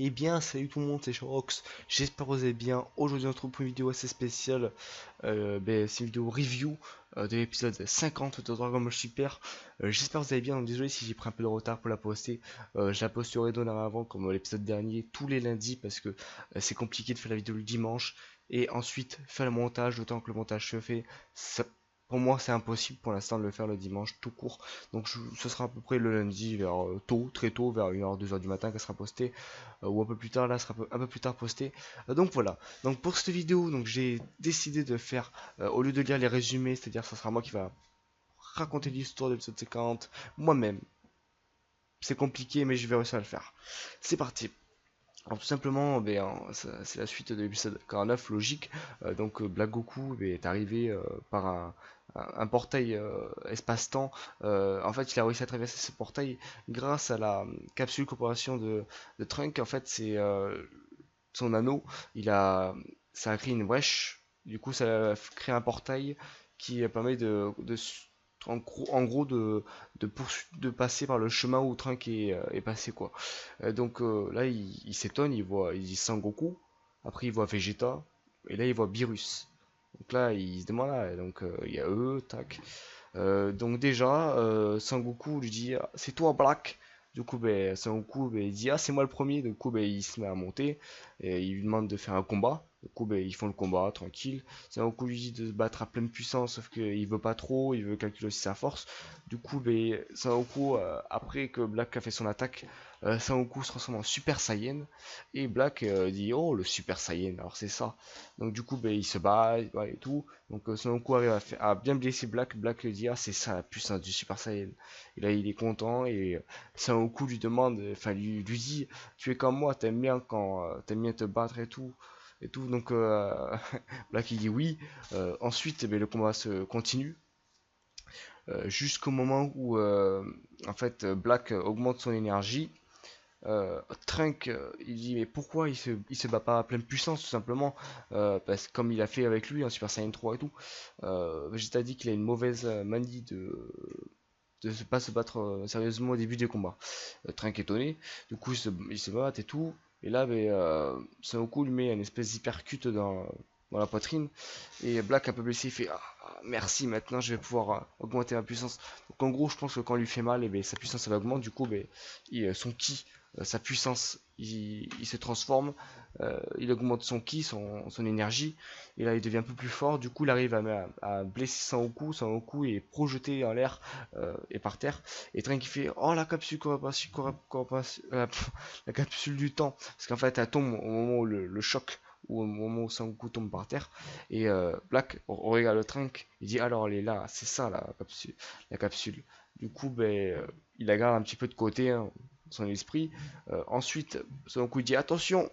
Eh bien, salut tout le monde, c'est Shorox. J'espère que vous allez bien. Aujourd'hui, on se retrouve pour une vidéo assez spéciale. C'est une vidéo review de l'épisode 50 de Dragon Ball Super. J'espère que vous allez bien. Donc, désolé si j'ai pris un peu de retard pour la poster. Je la posterai dorénavant, comme l'épisode dernier, tous les lundis parce que c'est compliqué de faire la vidéo le dimanche. Et ensuite, faire le montage, le temps que le montage se fait. Pour moi, c'est impossible pour l'instant de le faire le dimanche tout court. Donc, ce sera à peu près le lundi, vers tôt, très tôt, vers 1h, 2h du matin, qu'elle sera postée. Ou un peu plus tard, là sera un peu plus tard posté. Donc voilà, donc pour cette vidéo, donc j'ai décidé de faire, au lieu de lire les résumés, c'est-à-dire ça sera moi qui va raconter l'histoire de l'épisode 50 moi-même. C'est compliqué, mais je vais réussir à le faire. C'est parti. Alors tout simplement, c'est la suite de l'épisode 49, logique. Black Goku est arrivé par un portail espace-temps. En fait, il a réussi à traverser ce portail grâce à la capsule corporation de Trunk. En fait, c'est son anneau, ça a créé une brèche. Du coup, ça a créé un portail qui permet en gros de passer par le chemin où Trunk est passé quoi. Là, il s'étonne, il dit Sangoku, après il voit Vegeta, et là il voit Beerus. Donc là, il se demande là, il y a eux, tac. Sangoku lui dit ah, c'est toi Black. Du coup, Sangoku il dit ah c'est moi le premier. Du coup, il se met à monter et il lui demande de faire un combat. Du coup, ils font le combat tranquille. Sangoku lui dit de se battre à pleine puissance, sauf qu'il veut pas trop, il veut calculer aussi sa force. Du coup, Sangoku, après que Black a fait son attaque, Sangoku se transforme en Super Saiyan et Black dit oh le Super Saiyan. Alors c'est ça. Donc du coup, il se bat et tout. Son Goku arrive à bien blesser Black. Black lui dit ah c'est ça la puissance du Super Saiyan. Et là il est content et Son Goku lui demande, enfin lui dit tu es comme moi, t'aimes bien te battre et tout. Black il dit oui. Ensuite le combat se continue jusqu'au moment où Black augmente son énergie. Trunk, il dit mais pourquoi il se bat pas à pleine puissance tout simplement parce que comme il a fait avec lui en Super Saiyan 3 et tout. Vegeta dit qu'il a une mauvaise manie de ne pas se battre sérieusement au début des combats. Trunk est étonné, du coup il se bat et tout, et là Son Goku lui met une espèce d'hypercute dans la poitrine, et Black un peu blessé il fait ah, merci maintenant je vais pouvoir augmenter ma puissance. Donc en gros je pense que quand il lui fait mal, sa puissance elle augmente, du coup son ki, sa puissance il se transforme, il augmente son ki, son énergie, et là il devient un peu plus fort, du coup il arrive à blesser Son Goku est projeté en l'air et par terre, et Trunks qui fait oh la capsule la capsule du temps, parce qu'en fait elle tombe au moment où le choc, ou au moment où Son Goku tombe par terre, et Black regarde le Trunks, il dit alors elle est là, c'est ça la capsule. Du coup il la garde un petit peu de côté, hein, son esprit. Ensuite Son Goku dit attention,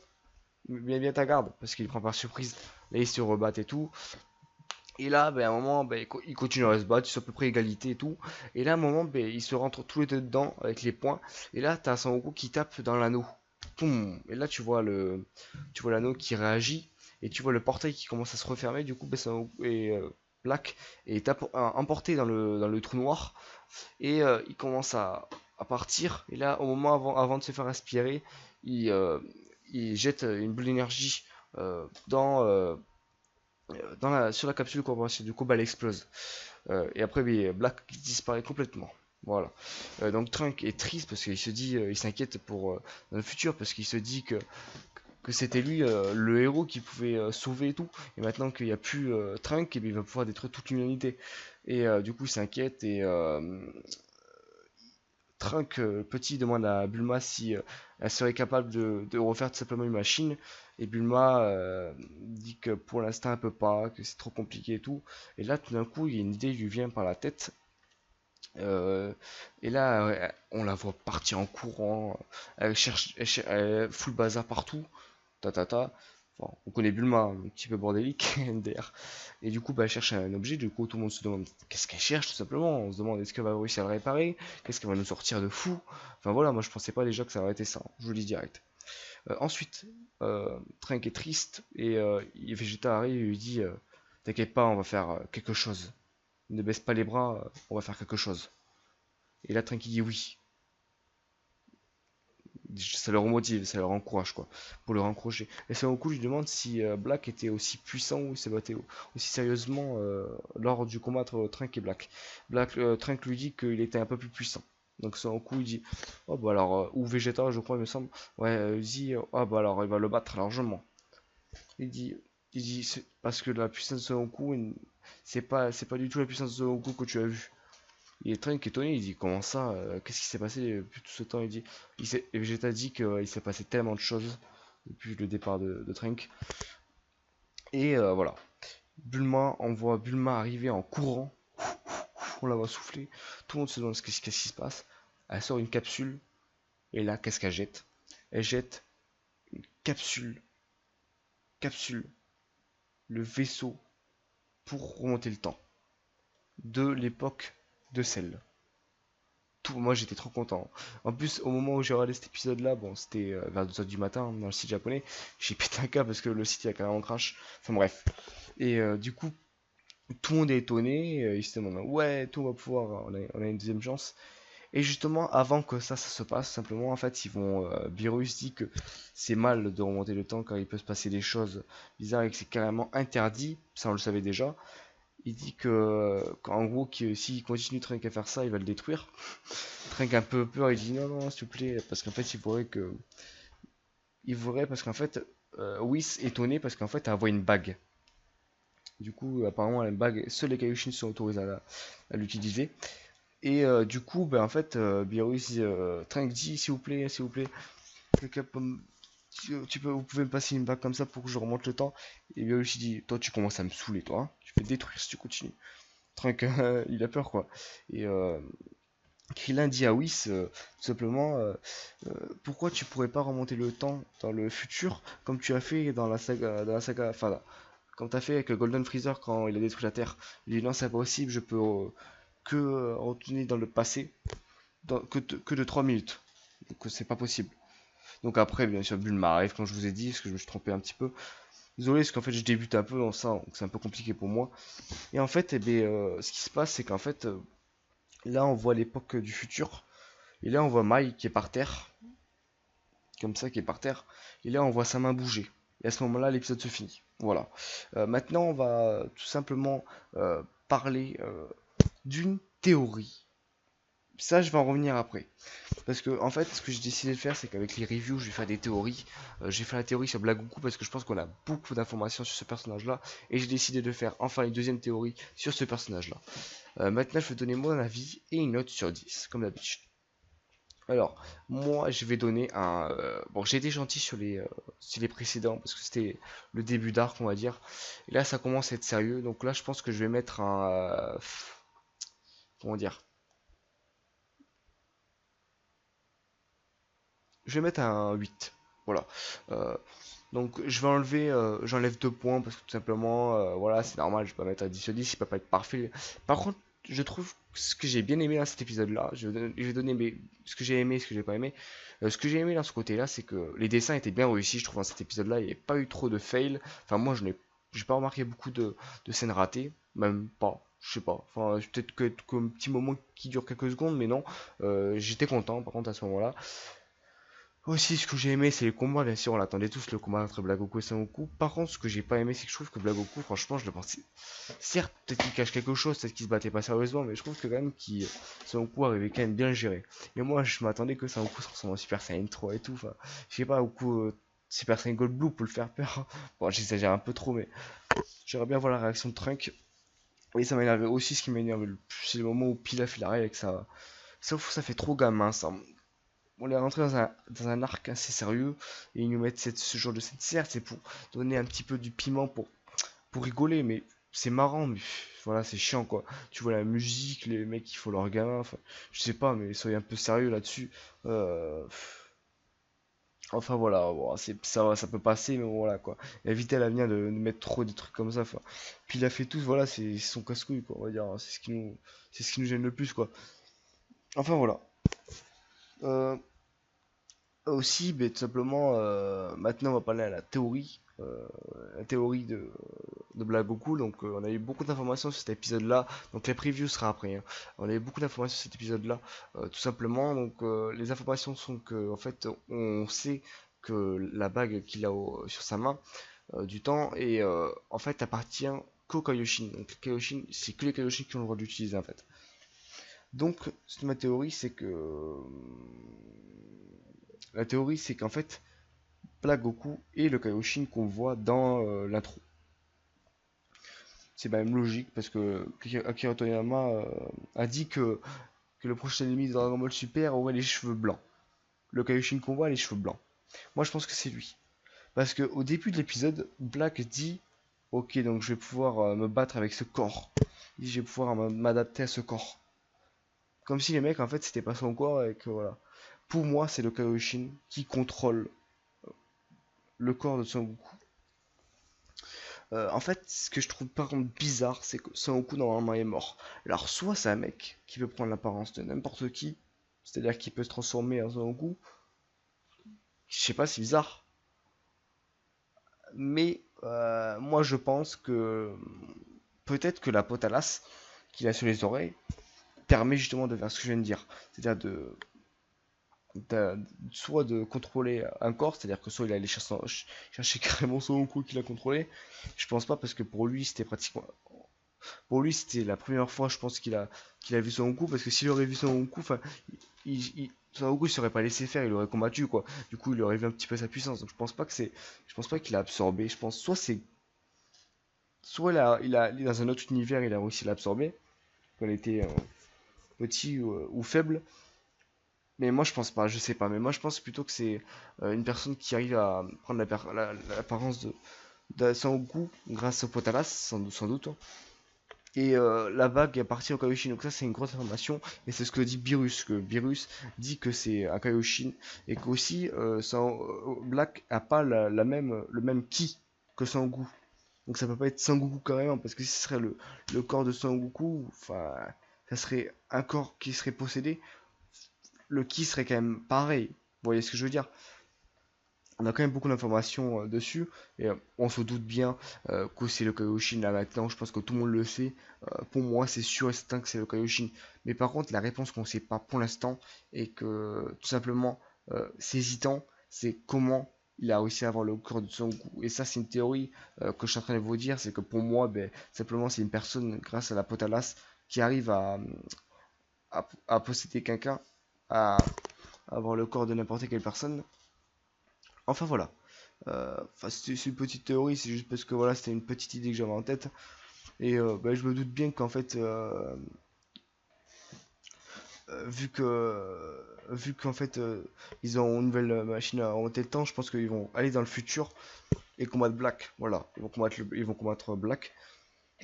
bien ta garde, parce qu'il prend par surprise, là ils se rebattent et tout. Et là, à un moment, ils continuent à se battre, ils sont à peu près égalité et tout. Et là, à un moment, ils se rentrent tous les deux dedans avec les poings. Et là, t'as Son Goku qui tape dans l'anneau. Poum. Et là, tu vois l'anneau qui réagit. Et tu vois le portail qui commence à se refermer. Du coup, Son Goku et Black est emporté dans le trou noir. Et il commence à partir. Et là, au moment avant de se faire aspirer, il, euh, il jette une boule d'énergie sur la capsule corporation. Du coup, elle explose. Et après, Black disparaît complètement. Voilà. Donc Trunk est triste parce qu'il se dit, il s'inquiète pour dans le futur parce qu'il se dit que c'était lui le héros qui pouvait sauver et tout. Et maintenant qu'il n'y a plus Trunk, il va pouvoir détruire toute l'humanité. Et du coup, il s'inquiète et Trunk petit demande à Bulma si elle serait capable de refaire tout simplement une machine. Et Bulma dit que pour l'instant elle peut pas, que c'est trop compliqué et tout. Et là tout d'un coup il y a une idée qui lui vient par la tête. Euh, et là on la voit partir en courant. Elle fout le bazar partout. Ta ta ta. Enfin, on connaît Bulma, un petit peu bordélique, MDR. Et du coup, elle cherche un objet. Du coup, tout le monde se demande qu'est-ce qu'elle cherche, tout simplement. On se demande est-ce qu'elle va réussir à le réparer, qu'est-ce qu'elle va nous sortir de fou. Enfin voilà, moi je pensais pas déjà que ça aurait été ça. Je vous le dis direct. Ensuite, Trunk est triste et Vegeta arrive et lui dit t'inquiète pas, on va faire quelque chose. Ne baisse pas les bras, on va faire quelque chose. Et là, Trunk il dit oui. Ça leur motive, ça leur encourage quoi, pour le raccrocher. Et Son Goku lui demande si Black était aussi puissant ou il s'est battu aussi sérieusement lors du combat entre Trunk et Black. Trunk lui dit qu'il était un peu plus puissant. Donc Son Goku il dit, oh bah alors, ou Vegeta je crois il me semble, ouais, il dit, ah bah alors il va le battre largement. Il dit, parce que la puissance de Son Goku, c'est pas du tout la puissance de Son Goku que tu as vu. Il est très étonné, il dit comment ça, qu'est-ce qui s'est passé depuis tout ce temps, il dit, et Vegeta dit qu'il s'est passé tellement de choses depuis le départ de Trunks. Et voilà, on voit Bulma arriver en courant, on la voit souffler, tout le monde se demande qu'est-ce qui se passe. Elle sort une capsule, et là, qu'est-ce qu'elle jette? Elle jette une capsule, le vaisseau pour remonter le temps, de l'époque de celle. Moi j'étais trop content. En plus, au moment où j'ai regardé cet épisode là, bon, c'était vers 2h du matin dans le site japonais, j'ai pété un câble parce que le site il a carrément crash. Enfin bref. Et du coup, tout le monde est étonné. Ils se demandent, ouais, tout va pouvoir, on a une deuxième chance. Et justement, avant que ça se passe, simplement, en fait, Beerus dit que c'est mal de remonter le temps car il peut se passer des choses bizarres et que c'est carrément interdit. Ça, on le savait déjà. Il dit qu'en gros, s'il continue Trunk à faire ça, il va le détruire. Trunk un peu peur, il dit non, non, s'il te plaît, parce qu'en fait, parce qu'en fait, Whis est étonné parce qu'en fait, elle voit une bague. Du coup, apparemment, la bague, seuls les Kaioshin sont autorisés à l'utiliser. Et du coup, ben, en fait, Beerus, Trunk dit s'il vous plaît, vous pouvez me passer une bague comme ça pour que je remonte le temps. Et Beerus dit, toi, tu commences à me saouler, toi, hein. Tu peux te détruire si tu continues. Trunk, il a peur, quoi. Et Krillin dit à Whis, tout simplement, pourquoi tu pourrais pas remonter le temps dans le futur comme tu as fait enfin, comme tu as fait avec le Golden Freezer quand il a détruit la Terre. Il dit non, c'est impossible, je peux que retourner dans le passé que de 3 minutes. Donc c'est pas possible. Donc après, bien sûr, Bulma arrive, comme je vous ai dit, parce que je me suis trompé un petit peu. Désolé, parce qu'en fait, je débute un peu dans ça, donc c'est un peu compliqué pour moi. Et en fait, ce qui se passe, c'est qu'en fait, là, on voit l'époque du futur. Et là, on voit Mai qui est par terre. Comme ça, qui est par terre. Et là, on voit sa main bouger. Et à ce moment-là, l'épisode se finit. Voilà. Maintenant, on va tout simplement parler d'une théorie. Ça, je vais en revenir après. Parce que, en fait, ce que j'ai décidé de faire, c'est qu'avec les reviews, je vais faire des théories. J'ai fait la théorie sur Blagoukou parce que je pense qu'on a beaucoup d'informations sur ce personnage-là. Et j'ai décidé de faire enfin une deuxième théorie sur ce personnage-là. Maintenant, je vais donner mon avis et une note sur 10, comme d'habitude. Alors, moi, je vais donner un. Bon, j'ai été gentil sur les précédents parce que c'était le début d'arc, on va dire. Et là, ça commence à être sérieux. Donc là, je pense que je vais mettre un. Comment dire? Je vais mettre un 8. Voilà. Euh, donc, j'enlève 2 points parce que tout simplement, voilà, c'est normal, je vais pas mettre un 10 sur 10, il peut pas être parfait. Par contre, je trouve ce que j'ai bien aimé dans cet épisode-là, je vais donner ce que j'ai aimé, ce que j'ai pas aimé. Ce que j'ai aimé dans ce côté-là, c'est que les dessins étaient bien réussis, je trouve, dans cet épisode-là, il n'y avait pas eu trop de fails. Enfin, moi, j'ai pas remarqué beaucoup de scènes ratées, même pas. Je sais pas, enfin peut-être qu'un petit moment qui dure quelques secondes, mais non, j'étais content par contre à ce moment-là. Aussi, ce que j'ai aimé, c'est les combats. Bien sûr, on l'attendait tous, le combat entre Blagoko et Sangoku. Par contre, ce que j'ai pas aimé, c'est que je trouve que Blagoko, franchement, je le pensais. Certes, peut-être qu'il cache quelque chose, peut-être qu'il se battait pas sérieusement, mais je trouve que quand même Sangoku arrivait quand même bien géré. Et moi, je m'attendais que Sangoku se transforme en Super Saiyan 3 et tout. Enfin, je sais pas, Goku, Super Saiyan Gold Blue pour le faire peur. Bon, j'exagère un peu trop, mais j'aimerais bien voir la réaction de Trunk. Et ça m'énervait aussi, ce qui m'énerve le plus, c'est le moment où Pilaf il arrive avec ça. Ça fait trop gamin, ça. On est rentré dans un arc assez sérieux et ils nous mettent ce genre de scène. Certes, c'est pour donner un petit peu du piment pour rigoler, mais c'est marrant, mais voilà, c'est chiant quoi. Tu vois la musique, les mecs qui font leur gamin, enfin, je sais pas, mais soyez un peu sérieux là-dessus. Euh, Enfin voilà, bon, ça peut passer, mais bon, voilà quoi. Évitez à l'avenir de mettre trop des trucs comme ça. Enfin. Puis il a fait tout, voilà, c'est son casse-couille quoi, on va dire. C'est ce qui nous gêne le plus quoi. Enfin voilà. Euh, Aussi, ben, tout simplement, maintenant on va parler à la théorie. la théorie de Black Goku. Donc on a eu beaucoup d'informations sur cet épisode là, donc les previews sera après, hein. On a eu beaucoup d'informations sur cet épisode là, tout simplement. Donc les informations sont que en fait on sait que la bague qu'il a sur sa main du temps et en fait appartient qu'aux Kaioshin. Donc les Kaioshin, c'est que les Kaioshin qui ont le droit d'utiliser en fait. Donc ma théorie c'est que la théorie c'est qu'en fait Black Goku est le Kaioshin qu'on voit dans l'intro. C'est même logique parce que Akira Toriyama a dit que le prochain ennemi de Dragon Ball Super aurait les cheveux blancs. Le Kaioshin qu'on voit a les cheveux blancs. Moi je pense que c'est lui. Parce que au début de l'épisode, Black dit ok, donc je vais pouvoir me battre avec ce corps. Il dit je vais pouvoir m'adapter à ce corps. Comme si les mecs en fait c'était pas son corps et que voilà. Pour moi, c'est le Kaioshin qui contrôle le corps de Son Goku. En fait, ce que je trouve par contre bizarre, c'est que Son Goku normalement est mort. Alors, soit c'est un mec qui peut prendre l'apparence de n'importe qui, c'est-à-dire qu'il peut se transformer en Son Goku. Je sais pas, c'est bizarre. Mais moi je pense que peut-être que la potalasse qu'il a sur les oreilles permet justement de faire ce que je viens de dire. C'est-à-dire soit de contrôler un corps, c'est-à-dire que soit il allait chercher carrément son Goku qu'il a contrôlé. Je pense pas parce que pour lui c'était pratiquement. Pour lui c'était la première fois je pense qu'il a vu son Goku parce que s'il aurait vu son Goku, enfin son Goku il serait pas laissé faire, il aurait combattu quoi. Du coup il aurait vu un petit peu sa puissance. Donc je pense pas que c'est. Je pense pas qu'il a absorbé. Je pense soit il est dans un autre univers, il a réussi à l'absorber quand il était petit ou faible. Mais moi je pense pas, je sais pas. Mais moi je pense plutôt que c'est une personne qui arrive à prendre l'apparence de Sangoku grâce au Potalas, sans doute, hein. Et la vague appartient au Kaioshin. Donc ça c'est une grosse information. Et c'est ce que dit Beerus. Que Beerus dit que c'est un Kaioshin. Et qu'aussi Black a pas le même ki que Sangoku. Donc ça peut pas être Sangoku carrément, parce que si ce serait le corps de Sangoku, enfin, ça serait un corps qui serait possédé, le ki serait quand même pareil. Vous voyez ce que je veux dire? On a quand même beaucoup d'informations dessus, et on se doute bien que c'est le Kaioshin là maintenant, je pense que tout le monde le sait. Pour moi, c'est sûr et certain que c'est le Kaioshin. Mais par contre, la réponse qu'on ne sait pas pour l'instant, et que tout simplement c'est hésitant, c'est comment il a réussi à avoir le corps de Son Goku. Et ça, c'est une théorie que je suis en train de vous dire, c'est que pour moi, ben, simplement, c'est une personne, grâce à la Potalas, qui arrive à posséder quelqu'un, à avoir le corps de n'importe quelle personne. Enfin voilà. C'est une petite théorie, c'est juste parce que voilà, c'était une petite idée que j'avais en tête. Et ben, je me doute bien qu'en fait, vu qu'en fait ils ont une nouvelle machine à remonter le temps, je pense qu'ils vont aller dans le futur et combattre Black. Voilà, ils vont combattre Black.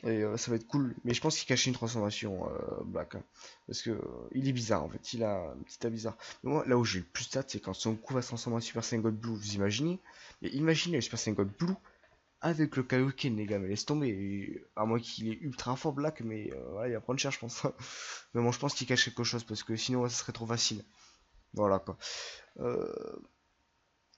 Et ça va être cool. Mais je pense qu'il cache une transformation, Black, hein. Parce que il est bizarre en fait. Il a un petit tas bizarre. Mais moi, là où j'ai le plus de c'est quand son coup va se transformer en Super Saiyan God Blue. Vous imaginez? Mais imaginez le Super Saiyan God Blue avec le Kaioken, les gars. Mais laisse tomber. Et, à moins qu'il est ultra fort, Black. Mais voilà, il va prendre cher, je pense. Mais bon, je pense qu'il cache quelque chose. Parce que sinon, ça serait trop facile. Voilà quoi. Euh,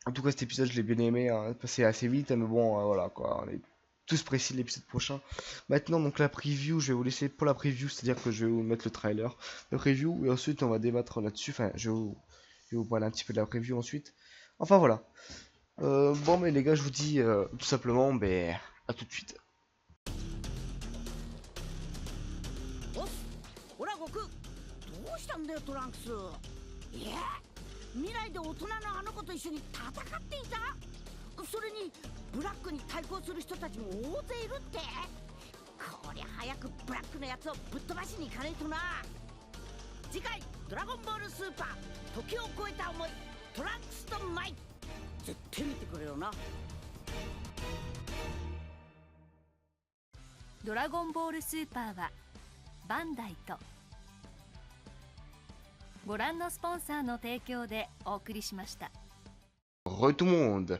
En tout cas, cet épisode, je l'ai bien aimé, hein. Passé assez vite, hein, mais bon, voilà quoi. On est tous précis de l'épisode prochain. Maintenant, donc la preview, je vais vous laisser pour la preview, c'est-à-dire que je vais vous mettre le trailer, le preview, et ensuite on va débattre là-dessus. Enfin, je vais vous parler un petit peu de la preview ensuite. Enfin voilà. Bon, mais les gars, je vous dis tout simplement, ben, à tout de suite. オラ悟空どうしたんだよトランクス。いや未来で大人のあの子と一緒に戦っていた。それにブラックに対抗する人たちも大勢いるって。こりゃ早くブラックのやつをぶっ飛ばしに行かねえとな。次回ドラゴンボールスーパー時を超えた思いトランクスとマイ絶対見てくれよな。ドラゴンボールスーパーはバンダイとご覧のスポンサーの提供でお送りしました。 Re tout le monde.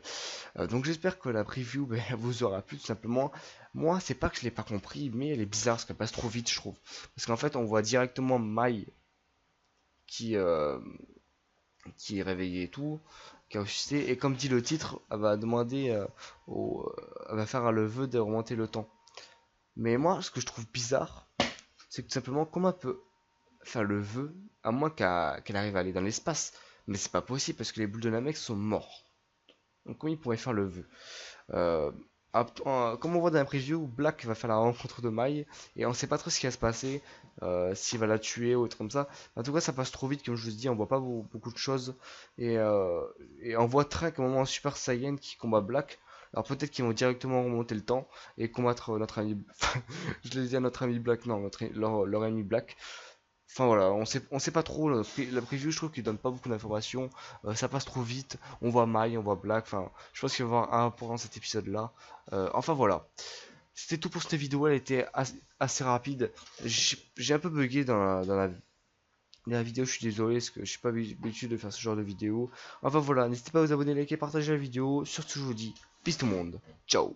Donc j'espère que la preview ben, vous aura plu tout simplement. Moi c'est pas que je l'ai pas compris, mais elle est bizarre parce qu'elle passe trop vite je trouve. Parce qu'en fait on voit directement Mai qui est réveillé et tout, qui a ressuscité. Et comme dit le titre, elle va demander elle va faire le vœu de remonter le temps. Mais moi, ce que je trouve bizarre, c'est que tout simplement, comment elle peut faire le vœu, à moins qu'elle arrive à aller dans l'espace. Mais c'est pas possible parce que les boules de Namek sont morts. Donc comment il pourrait faire le vœu? Comme on voit dans la preview, Black va faire la rencontre de Mai et on sait pas trop ce qui va se passer, s'il va la tuer ou autre comme ça. En tout cas, ça passe trop vite, comme je vous dis, on voit pas beaucoup de choses et on voit Trunks à un moment Super Saiyan qui combat Black. Alors peut-être qu'ils vont directement remonter le temps et combattre notre ami. Je l'ai dit à notre ami Black, non, leur ami Black. Enfin voilà, on sait pas trop, la preview je trouve qu'il donne pas beaucoup d'informations, ça passe trop vite, on voit Mai, on voit Black, enfin je pense qu'il va y avoir un rapport dans cet épisode là. Enfin voilà, c'était tout pour cette vidéo, elle était assez rapide, j'ai un peu bugué dans la vidéo, je suis désolé parce que je suis pas habitué de faire ce genre de vidéo. Enfin voilà, n'hésitez pas à vous abonner, liker, partager la vidéo, surtout je vous dis, peace tout le monde, ciao.